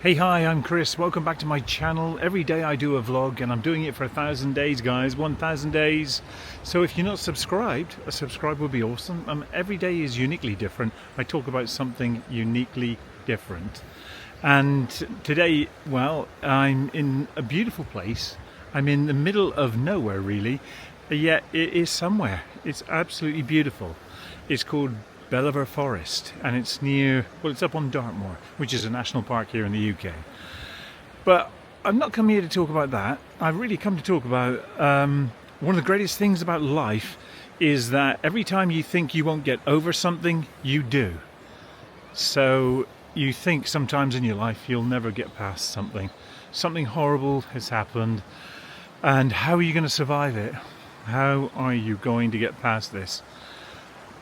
Hey, hi, I'm Chris. Welcome back to my channel. Every day I do a vlog and I'm doing it for 1,000 days, guys. 1,000 days. So if you're not subscribed, a subscribe would be awesome. Every day is uniquely different. I talk about something uniquely different. And today, well, I'm in a beautiful place. I'm in the middle of nowhere, really. Yet it is somewhere. It's absolutely beautiful. It's called Belvoir Forest, and it's near, well, it's up on Dartmoor, which is a national park here in the UK. But I'm not come here to talk about that. I've really come to talk about one of the greatest things about life is that every time you think you won't get over something, you do. So you think sometimes in your life you'll never get past something. Something horrible has happened, and how are you going to survive it? How are you going to get past this?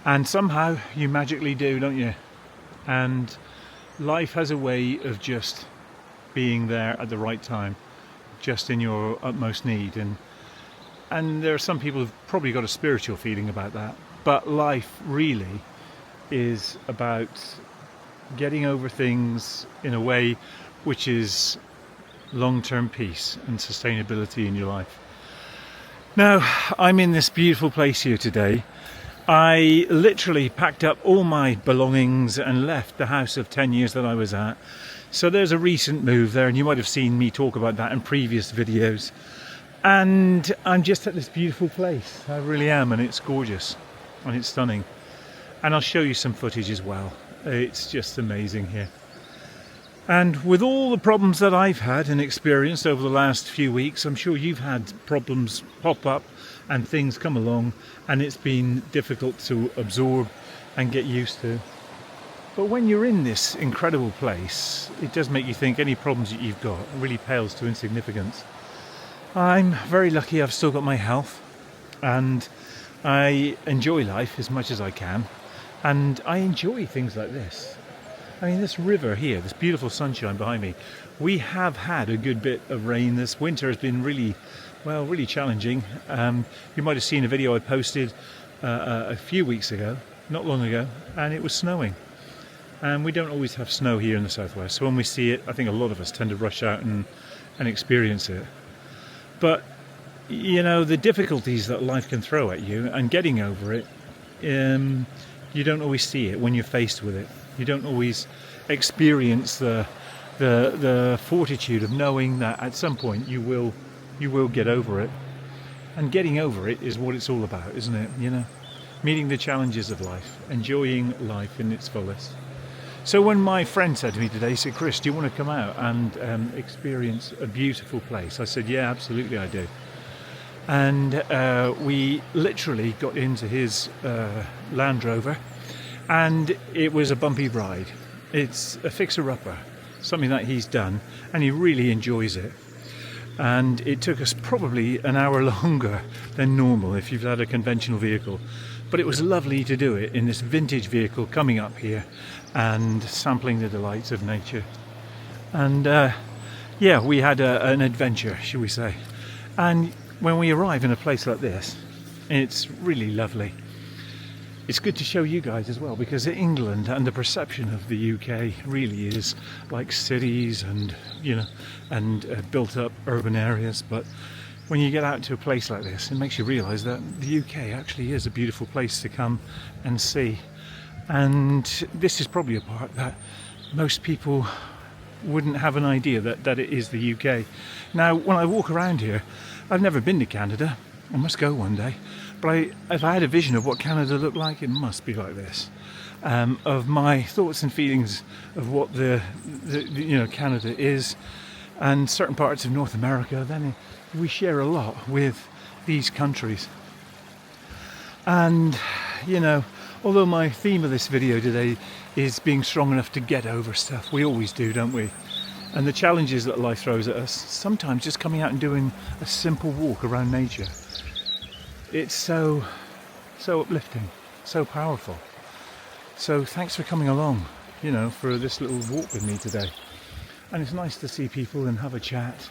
And somehow you magically do, don't you? And life has a way of just being there at the right time, just in your utmost need. And there are some people who've probably got a spiritual feeling about that. But life really is about getting over things in a way which is long-term peace and sustainability in your life. Now, I'm in this beautiful place here today. I literally packed up all my belongings and left the house of 10 years that I was at. So there's a recent move there, and you might have seen me talk about that in previous videos. And I'm just at this beautiful place. I really am, and it's gorgeous and it's stunning. And I'll show you some footage as well. It's just amazing here. And with all the problems that I've had and experienced over the last few weeks, I'm sure you've had problems pop up and things come along, and it's been difficult to absorb and get used to. But when you're in this incredible place, it does make you think any problems that you've got really pales to insignificance. I'm very lucky I've still got my health, and I enjoy life as much as I can, and I enjoy things like this. I mean, this river here, this beautiful sunshine behind me, we have had a good bit of rain. This winter has been really challenging. You might have seen a video I posted a few weeks ago, not long ago, and it was snowing. And we don't always have snow here in the southwest, so when we see it, I think a lot of us tend to rush out and experience it. But, you know, the difficulties that life can throw at you and getting over it, you don't always see it when you're faced with it. You don't always experience the fortitude of knowing that at some point you will get over it. And getting over it is what it's all about, isn't it? You know, meeting the challenges of life, enjoying life in its fullest. So when my friend said to me today, he said, "Chris, do you want to come out and experience a beautiful place?" I said, "Yeah, absolutely I do." And we literally got into his Land Rover, and it was a bumpy ride. It's a fixer-upper, something that he's done, and he really enjoys it. And it took us probably an hour longer than normal if you've had a conventional vehicle. But it was lovely to do it in this vintage vehicle, coming up here and sampling the delights of nature. And yeah, we had an adventure, shall we say. And when we arrive in a place like this, it's really lovely. It's good to show you guys as well, because England and the perception of the UK really is like cities and, you know, and built up urban areas. But when you get out to a place like this, it makes you realise that the UK actually is a beautiful place to come and see. And this is probably a part that most people wouldn't have an idea that it is the UK. Now, when I walk around here, I've never been to Canada. I must go one day. But if I had a vision of what Canada looked like, it must be like this. Of my thoughts and feelings of what the Canada is, and certain parts of North America, then we share a lot with these countries. And, you know, although my theme of this video today is being strong enough to get over stuff, we always do, don't we? And the challenges that life throws at us, sometimes just coming out and doing a simple walk around nature, it's so uplifting, so powerful. So thanks for coming along, you know, for this little walk with me today. And it's nice to see people and have a chat.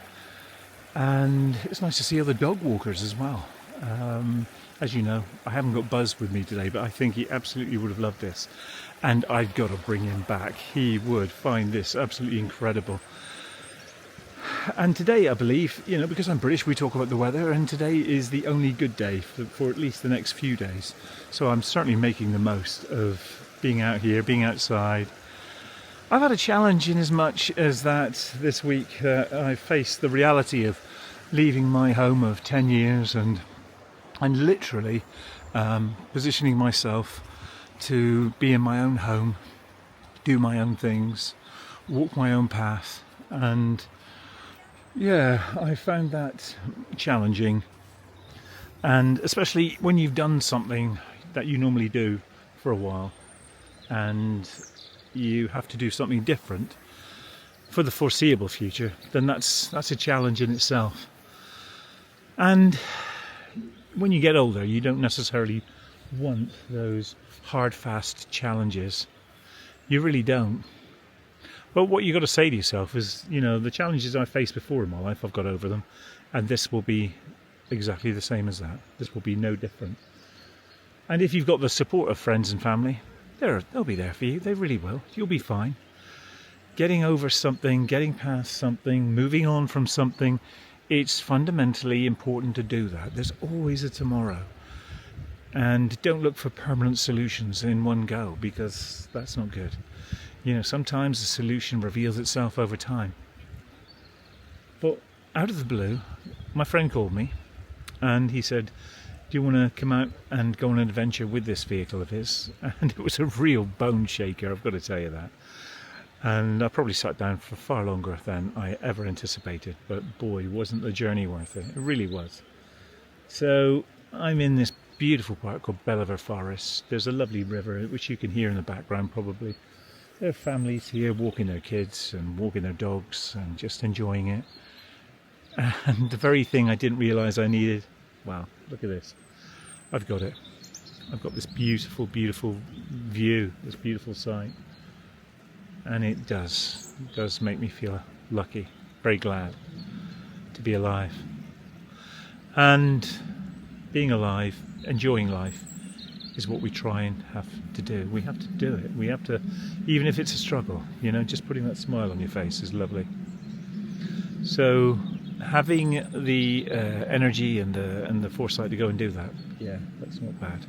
And it's nice to see other dog walkers as well. As you know, I haven't got Buzz with me today, but I think he absolutely would have loved this. And I've got to bring him back. He would find this absolutely incredible. And today, I believe, because I'm British, we talk about the weather, and today is the only good day for at least the next few days. So I'm certainly making the most of being out here, being outside. I've had a challenge in as much as that this week I faced the reality of leaving my home of 10 years and literally positioning myself to be in my own home, do my own things, walk my own path. And yeah, I found that challenging. And especially when you've done something that you normally do for a while and you have to do something different for the foreseeable future, then that's a challenge in itself. And when you get older, you don't necessarily want those hard, fast challenges. You really don't. But what you've got to say to yourself is, the challenges I faced before in my life, I've got over them, and this will be exactly the same as that. This will be no different. And if you've got the support of friends and family, they'll be there for you. They really will. You'll be fine. Getting over something, getting past something, moving on from something, it's fundamentally important to do that. There's always a tomorrow. And don't look for permanent solutions in one go, because that's not good. Sometimes the solution reveals itself over time. But out of the blue, my friend called me and he said, do you want to come out and go on an adventure with this vehicle of his? And it was a real bone shaker, I've got to tell you that. And I probably sat down for far longer than I ever anticipated. But boy, wasn't the journey worth it. It really was. So I'm in this beautiful park called Belvoir Forest. There's a lovely river, which you can hear in the background probably. There are families here walking their kids and walking their dogs and just enjoying it. And the very thing I didn't realise I needed, wow, look at this. I've got it. I've got this beautiful, beautiful view, this beautiful sight. And it does make me feel lucky, very glad to be alive. And being alive, enjoying life, is what we try and have to do. We have to do it. We have to, even if it's a struggle, just putting that smile on your face is lovely. So having the energy and the foresight to go and do that, yeah, that's not bad.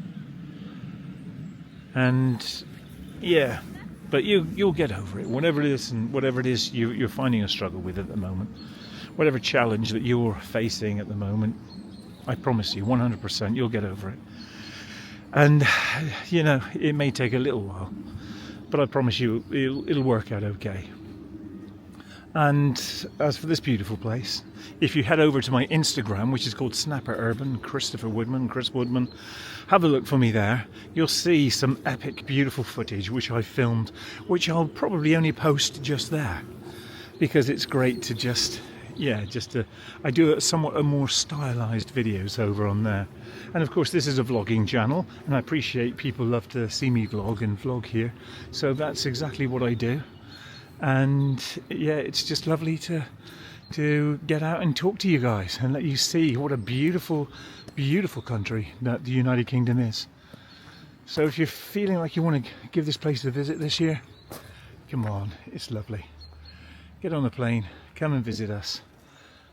And yeah, but you'll get over it, whatever it is, and whatever it is you're finding a struggle with at the moment, whatever challenge that you're facing at the moment, I promise you 100% you'll get over it. And it may take a little while, but I promise you it'll work out okay. And as for this beautiful place, if you head over to my Instagram, which is called Snapper Urban, Chris Woodman, have a look for me there. You'll see some epic, beautiful footage which I filmed, which I'll probably only post just there, because it's great to I do a more stylized videos over on there. And of course this is a vlogging channel, and I appreciate people love to see me vlog and vlog here, so that's exactly what I do. And yeah, it's just lovely to get out and talk to you guys and let you see what a beautiful, beautiful country that the United Kingdom is. So if you're feeling like you want to give this place a visit this year, come on, it's lovely. Get on the plane, come and visit us.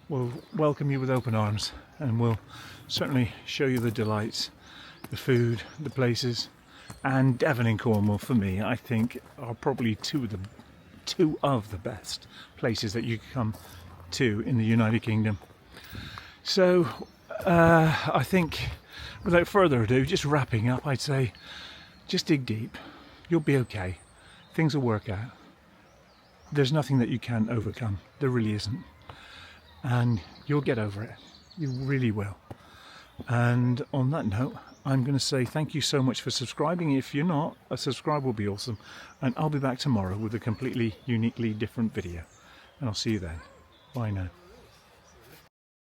We'll welcome you with open arms, and we'll certainly show you the delights, the food, the places. And Devon and Cornwall, for me, I think are probably two of the best places that you can come to in the United Kingdom. So I think, without further ado, just wrapping up, I'd say just dig deep. You'll be okay. Things will work out. There's nothing that you can't overcome. There really isn't. And you'll get over it. You really will. And on that note, I'm going to say thank you so much for subscribing. If you're not, a subscribe will be awesome. And I'll be back tomorrow with a completely uniquely different video. And I'll see you then. Bye now.